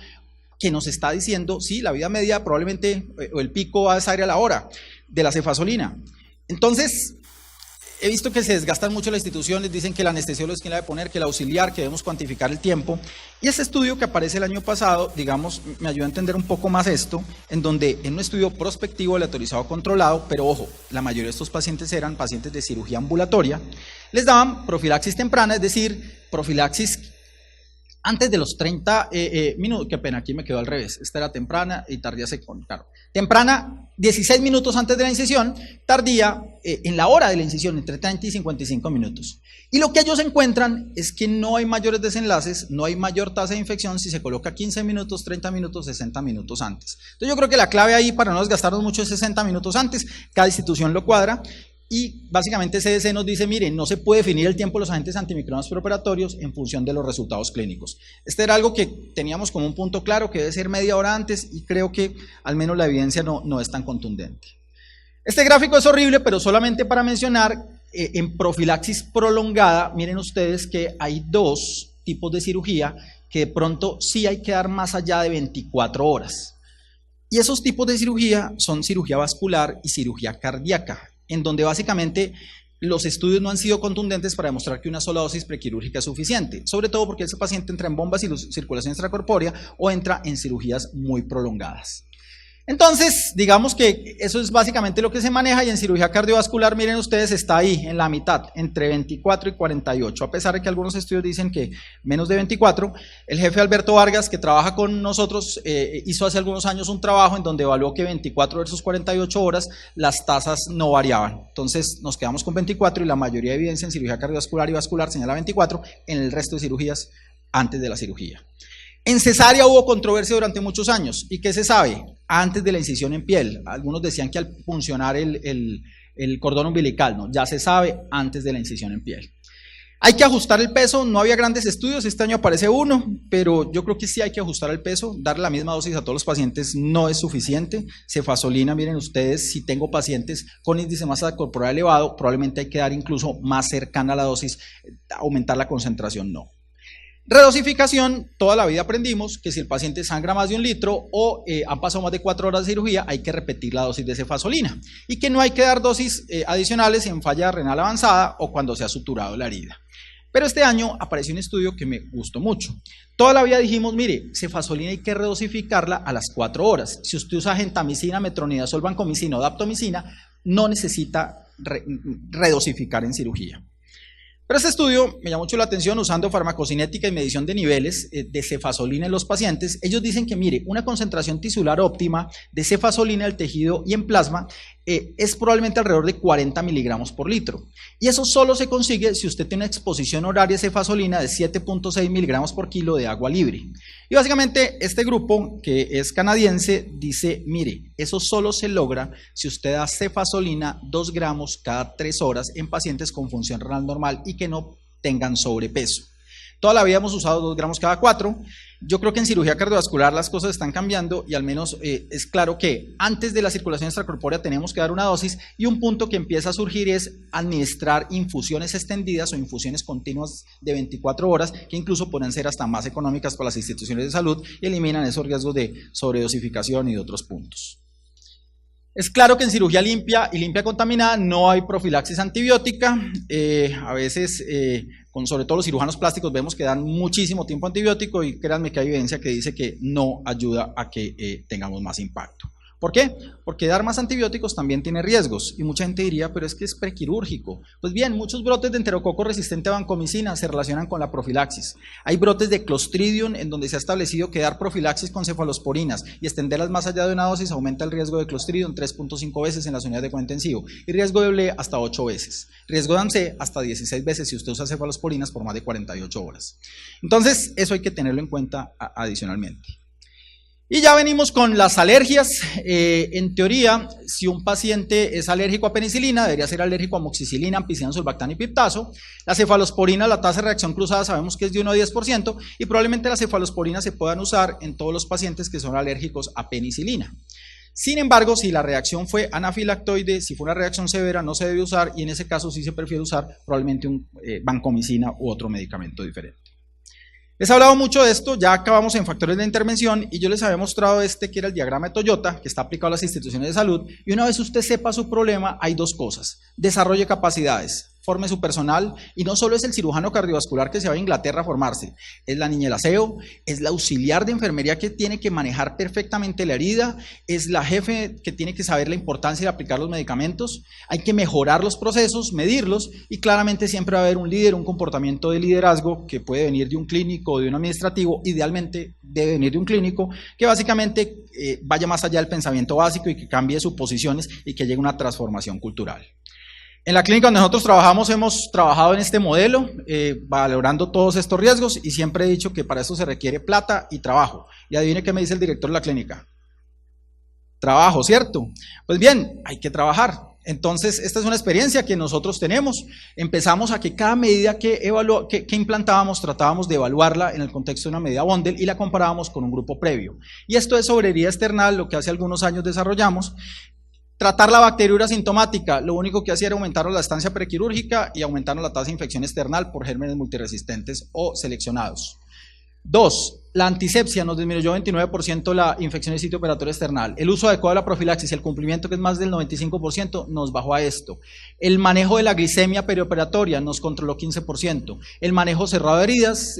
que nos está diciendo, sí, la vida media probablemente, o el pico va a esa área a la hora de la cefazolina. Entonces, he visto que se desgastan mucho las instituciones, dicen que el anestesiólogo es quien la debe poner, que el auxiliar, que debemos cuantificar el tiempo. Y ese estudio que aparece el año pasado, digamos, me ayudó a entender un poco más esto, en donde en un estudio prospectivo, aleatorizado, controlado, pero ojo, la mayoría de estos pacientes eran pacientes de cirugía ambulatoria, les daban profilaxis temprana, es decir, profilaxis antes de los 30 minutos, qué pena, aquí me quedó al revés, esta era temprana y tardía claro. Temprana, 16 minutos antes de la incisión, tardía en la hora de la incisión, entre 30 y 55 minutos. Y lo que ellos encuentran es que no hay mayores desenlaces, no hay mayor tasa de infección si se coloca 15 minutos, 30 minutos, 60 minutos antes. Entonces yo creo que la clave ahí para no desgastarnos mucho es 60 minutos antes, cada institución lo cuadra. Y básicamente CDC nos dice, miren, no se puede definir el tiempo de los agentes antimicrobianos preoperatorios en función de los resultados clínicos. Este era algo que teníamos como un punto claro, que debe ser media hora antes, y creo que al menos la evidencia no es tan contundente. Este gráfico es horrible, pero solamente para mencionar, en profilaxis prolongada, miren ustedes que hay dos tipos de cirugía que de pronto sí hay que dar más allá de 24 horas. Y esos tipos de cirugía son cirugía vascular y cirugía cardíaca, en donde básicamente los estudios no han sido contundentes para demostrar que una sola dosis prequirúrgica es suficiente, sobre todo porque ese paciente entra en bombas y circulación extracorpórea o entra en cirugías muy prolongadas. Entonces, digamos que eso es básicamente lo que se maneja, y en cirugía cardiovascular, miren ustedes, está ahí en la mitad, entre 24 y 48, a pesar de que algunos estudios dicen que menos de 24. El jefe Alberto Vargas, que trabaja con nosotros, hizo hace algunos años un trabajo en donde evaluó que 24 versus 48 horas las tasas no variaban. Entonces nos quedamos con 24 y la mayoría de evidencia en cirugía cardiovascular y vascular señala 24, en el resto de cirugías antes de la cirugía. En cesárea hubo controversia durante muchos años. ¿Y qué se sabe? Antes de la incisión en piel. Algunos decían que al puncionar el cordón umbilical, no, ya se sabe antes de la incisión en piel. Hay que ajustar el peso, no había grandes estudios, este año aparece uno, pero yo creo que sí hay que ajustar el peso, darle la misma dosis a todos los pacientes no es suficiente. Cefazolina, miren ustedes, si tengo pacientes con índice de masa corporal elevado, probablemente hay que dar incluso más cercana a la dosis, aumentar la concentración no. Redosificación, toda la vida aprendimos que si el paciente sangra más de 1 litro o han pasado más de 4 horas de cirugía, hay que repetir la dosis de cefazolina, y que no hay que dar dosis adicionales en falla renal avanzada o cuando se ha suturado la herida. Pero este año apareció un estudio que me gustó mucho. Toda la vida dijimos, mire, cefazolina hay que redosificarla a las 4 horas. Si usted usa gentamicina, metronidazol, vancomicina o daptomicina, no necesita redosificar en cirugía. Pero este estudio me llamó mucho la atención usando farmacocinética y medición de niveles de cefazolina en los pacientes. Ellos dicen que, mire, una concentración tisular óptima de cefazolina en el tejido y en plasma es probablemente alrededor de 40 miligramos por litro. Y eso solo se consigue si usted tiene una exposición horaria de cefazolina de 7.6 miligramos por kilo de agua libre. Y básicamente este grupo, que es canadiense, dice, mire, eso solo se logra si usted da cefazolina 2 gramos cada 3 horas en pacientes con función renal normal y que no tengan sobrepeso. Toda la vida hemos usado 2 gramos cada 4. Yo creo que en cirugía cardiovascular las cosas están cambiando y al menos es claro que antes de la circulación extracorpórea tenemos que dar una dosis, y un punto que empieza a surgir es administrar infusiones extendidas o infusiones continuas de 24 horas, que incluso pueden ser hasta más económicas para las instituciones de salud y eliminan esos riesgos de sobredosificación y de otros puntos. Es claro que en cirugía limpia y limpia contaminada no hay profilaxis antibiótica. A veces, sobre todo los cirujanos plásticos, vemos que dan muchísimo tiempo antibiótico, y créanme que hay evidencia que dice que no ayuda a que tengamos más impacto. ¿Por qué? Porque dar más antibióticos también tiene riesgos, y mucha gente diría, pero es que es prequirúrgico. Pues bien, muchos brotes de enterococo resistente a vancomicina se relacionan con la profilaxis. Hay brotes de Clostridium en donde se ha establecido que dar profilaxis con cefalosporinas y extenderlas más allá de una dosis aumenta el riesgo de Clostridium 3.5 veces en las unidades de cuidado intensivo, y riesgo de BLE hasta 8 veces. Riesgo de ANSE hasta 16 veces si usted usa cefalosporinas por más de 48 horas. Entonces, eso hay que tenerlo en cuenta adicionalmente. Y ya venimos con las alergias. En teoría, si un paciente es alérgico a penicilina, debería ser alérgico a amoxicilina, ampicilina, sulbactam y piptazo. La cefalosporina, la tasa de reacción cruzada sabemos que es de 1 a 10%, y probablemente las cefalosporinas se puedan usar en todos los pacientes que son alérgicos a penicilina. Sin embargo, si la reacción fue anafilactoide, si fue una reacción severa, no se debe usar, y en ese caso sí se prefiere usar probablemente un vancomicina u otro medicamento diferente. Les he hablado mucho de esto, ya acabamos en factores de intervención y yo les había mostrado que era el diagrama de Toyota, que está aplicado a las instituciones de salud, y una vez usted sepa su problema, hay dos cosas: desarrolle capacidades, forme su personal, y no solo es el cirujano cardiovascular que se va a Inglaterra a formarse, es la niña del aseo, es la auxiliar de enfermería que tiene que manejar perfectamente la herida, es la jefe que tiene que saber la importancia de aplicar los medicamentos, hay que mejorar los procesos, medirlos, y claramente siempre va a haber un líder, un comportamiento de liderazgo que puede venir de un clínico o de un administrativo, idealmente debe venir de un clínico, que básicamente vaya más allá del pensamiento básico y que cambie sus posiciones y que llegue a una transformación cultural. En la clínica donde nosotros trabajamos hemos trabajado en este modelo, valorando todos estos riesgos, y siempre he dicho que para eso se requiere plata y trabajo. Y adivine qué me dice el director de la clínica. Trabajo, ¿cierto? Pues bien, hay que trabajar. Entonces, esta es una experiencia que nosotros tenemos. Empezamos a que cada medida que implantábamos, tratábamos de evaluarla en el contexto de una medida bundle y la comparábamos con un grupo previo. Y esto es sobre herida external, lo que hace algunos años desarrollamos. Tratar la bacteriura sintomática, lo único que hacía era aumentar la estancia prequirúrgica y aumentar la tasa de infección external por gérmenes multiresistentes o seleccionados. 2. La antisepsia nos disminuyó 29% la infección de sitio operatorio external. El uso adecuado de la profilaxis y el cumplimiento, que es más del 95%, nos bajó a esto. El manejo de la glicemia perioperatoria nos controló 15%. El manejo cerrado de heridas,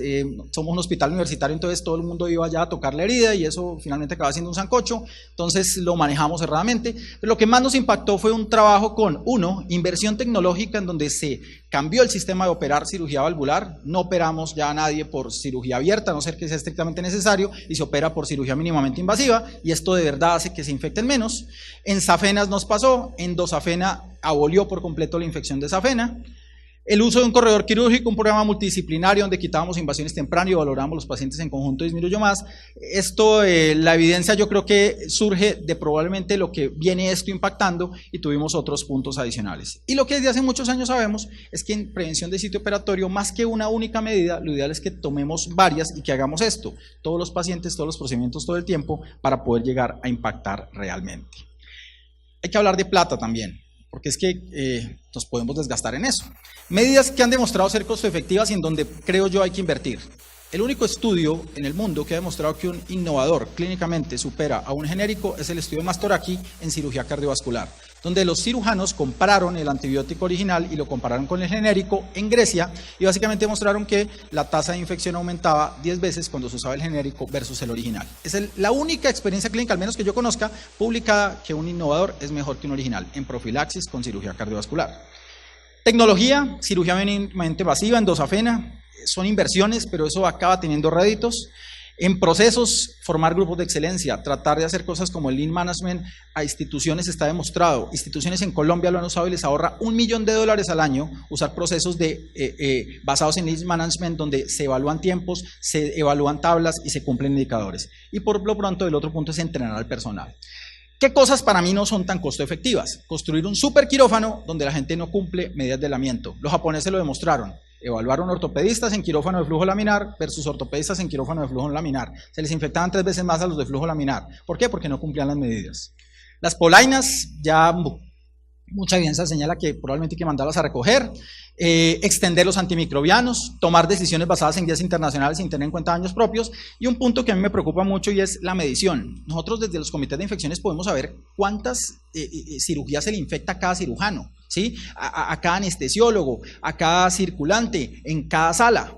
somos un hospital universitario, entonces todo el mundo iba allá a tocar la herida y eso finalmente acaba siendo un sancocho, entonces lo manejamos cerradamente. Pero lo que más nos impactó fue un trabajo con, inversión tecnológica en donde se cambió el sistema de operar cirugía valvular, no operamos ya a nadie por cirugía abierta, a no ser que sea estrictamente necesario, y se opera por cirugía mínimamente invasiva, y esto de verdad hace que se infecten menos. En safenas nos pasó, endosafena abolió por completo la infección de safena. El uso de un corredor quirúrgico, un programa multidisciplinario donde quitábamos invasiones tempranas y valorábamos los pacientes en conjunto, disminuyó más. Esto, la evidencia yo creo que surge de probablemente lo que viene esto impactando, y tuvimos otros puntos adicionales. Y lo que desde hace muchos años sabemos es que en prevención de sitio operatorio, más que una única medida, lo ideal es que tomemos varias y que hagamos esto, todos los pacientes, todos los procedimientos, todo el tiempo, para poder llegar a impactar realmente. Hay que hablar de plata también, porque es que nos podemos desgastar en eso. Medidas que han demostrado ser costo efectivas y en donde creo yo hay que invertir. El único estudio en el mundo que ha demostrado que un innovador clínicamente supera a un genérico es el estudio Mastoraki en cirugía cardiovascular, donde los cirujanos compararon el antibiótico original y lo compararon con el genérico en Grecia, y básicamente demostraron que la tasa de infección aumentaba 10 veces cuando se usaba el genérico versus el original. Es la única experiencia clínica, al menos que yo conozca, publicada, que un innovador es mejor que un original en profilaxis con cirugía cardiovascular. Tecnología, cirugía mínimamente invasiva, endosafena, son inversiones, pero eso acaba teniendo réditos. En procesos, formar grupos de excelencia, tratar de hacer cosas como el Lean Management a instituciones está demostrado. Instituciones en Colombia lo han usado y les ahorra $1 millón al año usar procesos basados en Lean Management, donde se evalúan tiempos, se evalúan tablas y se cumplen indicadores. Y por lo pronto el otro punto es entrenar al personal. ¿Qué cosas para mí no son tan costo efectivas? Construir un super quirófano donde la gente no cumple medidas de aislamiento. Los japoneses lo demostraron. Evaluaron ortopedistas en quirófano de flujo laminar versus ortopedistas en quirófano de flujo laminar. Se les infectaban 3 veces más a los de flujo laminar. ¿Por qué? Porque no cumplían las medidas. Las polainas, ya mucha evidencia señala que probablemente hay que mandarlas a recoger. Extender los antimicrobianos, tomar decisiones basadas en guías internacionales sin tener en cuenta daños propios. Y un punto que a mí me preocupa mucho y es la medición. Nosotros desde los comités de infecciones podemos saber cuántas cirugías se le infecta a cada cirujano, ¿sí? A cada anestesiólogo, a cada circulante, en cada sala.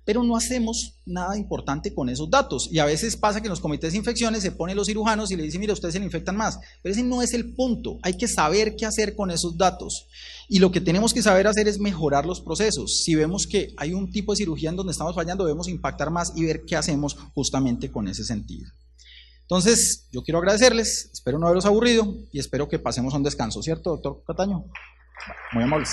Pero no hacemos nada importante con esos datos, y a veces pasa que en los comités de infecciones se ponen los cirujanos y le dicen, mira, ustedes se le infectan más, pero ese no es el punto. Hay que saber qué hacer con esos datos, y lo que tenemos que saber hacer es mejorar los procesos. Si vemos que hay un tipo de cirugía en donde estamos fallando, debemos impactar más y ver qué hacemos justamente con ese sentido. Entonces, yo quiero agradecerles, espero no haberlos aburrido y espero que pasemos a un descanso, ¿cierto, doctor Cataño? Muy amables.